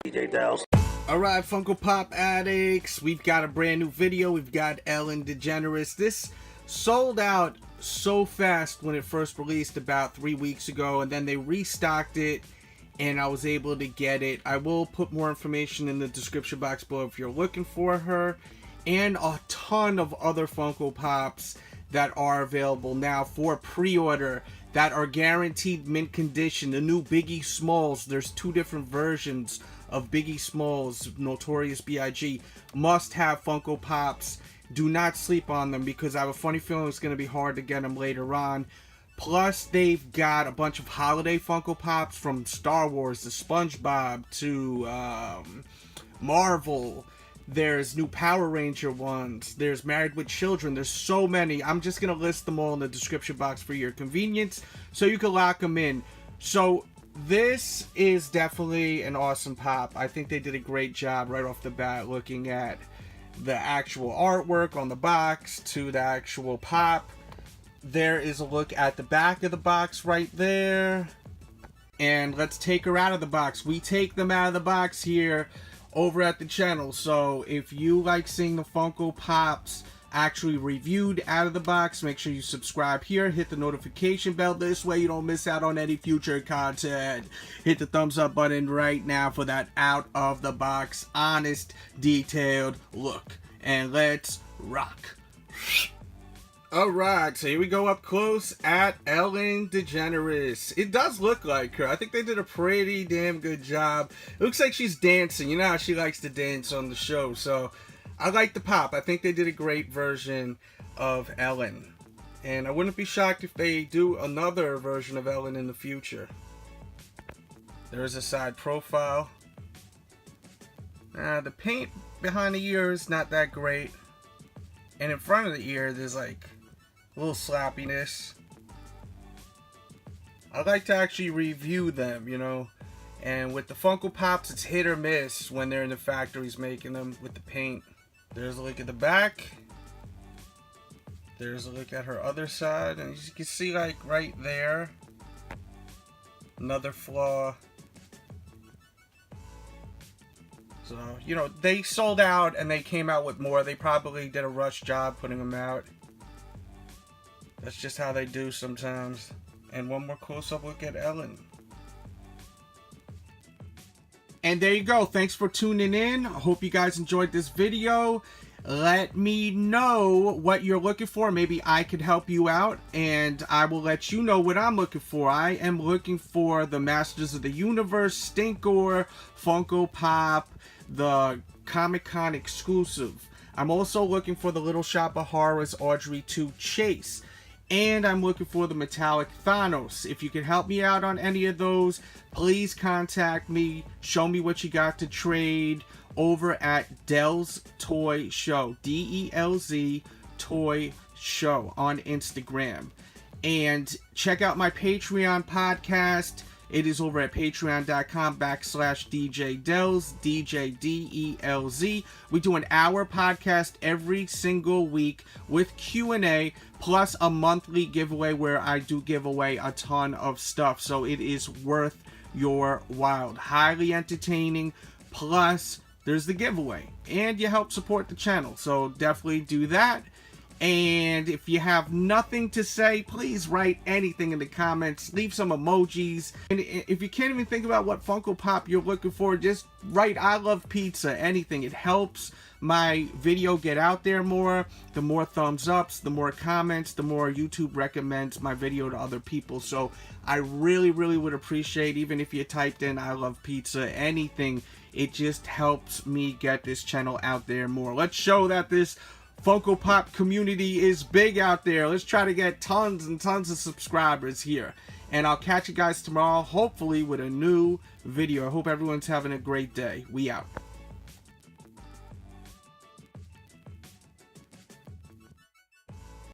DJ Delz. Alright, Funko Pop addicts, we've got a brand new video. We've got Ellen DeGeneres. This sold out so fast when it first released about 3 weeks ago, and then they restocked it and I was able to get it. I will put more information in the description box below if you're looking for her, and a ton of other Funko Pops that are available now for pre-order that are guaranteed mint condition. The new Biggie Smalls, there's 2 different versions of Biggie Smalls, Notorious B.I.G. Must have Funko Pops. Do not sleep on them because I have a funny feeling it's going to be hard to get them later on. Plus, they've got a bunch of holiday Funko Pops from Star Wars to SpongeBob to Marvel. There's new Power Ranger ones. There's Married with Children. There's so many. I'm just going to list them all in the description box for your convenience so you can lock them in. So this is definitely an awesome pop. I think they did a great job right off the bat looking at the actual artwork on the box to the actual pop. There is a look at the back of the box right there. And let's take her out of the box. We take them out of the box here over at the channel. So if you like seeing the Funko Pops actually reviewed out of the box, make sure you subscribe here, hit the notification bell, this way you don't miss out on any future content. Hit the thumbs up button right now for that out of the box honest detailed look, and let's rock. Alright, so here we go up close at Ellen DeGeneres. It does look like her. I think they did a pretty damn good job. It looks like she's dancing. You know how she likes to dance on the show. So I like the pop. I think they did a great version of Ellen. And I wouldn't be shocked if they do another version of Ellen in the future. There is a side profile. The paint behind the ear is not that great. And in front of the ear, there's like a little sloppiness. I like to actually review them, you know. And with the Funko Pops, it's hit or miss when they're in the factories making them with the paint. There's a look at the back. There's a look at her other side. And you can see, like, right there, another flaw. So, you know, they sold out and they came out with more. They probably did a rush job putting them out. That's just how they do sometimes. And one more close-up look at Ellen. And there you go. Thanks for tuning in. I hope you guys enjoyed this video. Let me know what you're looking for. Maybe I could help you out, and I will let you know what I'm looking for. I am looking for the Masters of the Universe Stinkor Funko Pop, the Comic-Con exclusive. I'm also looking for the Little Shop of Horrors Audrey 2 Chase. And I'm looking for the Metallic Thanos. If you can help me out on any of those, please contact me. Show me what you got to trade over at Delz Toy Show. D-E-L-Z Toy Show on Instagram. And check out my Patreon podcast. It is over at patreon.com/DJ Delz, DJ-D-E-L-Z. We do an hour podcast every single week with Q&A, plus a monthly giveaway where I do give away a ton of stuff. So it is worth your while. Highly entertaining, plus there's the giveaway. And you help support the channel, so definitely do that. And if you have nothing to say, please write anything in the comments. Leave some emojis. And if you can't even think about what Funko Pop you're looking for, just write "I love pizza," anything. It helps my video get out there more. The more thumbs ups, the more comments, the more YouTube recommends my video to other people. So I really, really would appreciate, even if you typed in "I love pizza," anything. It just helps me get this channel out there more. Let's show that this Funko Pop community is big out there. Let's try to get tons and tons of subscribers here. And I'll catch you guys tomorrow, hopefully with a new video. I hope everyone's having a great day. We out.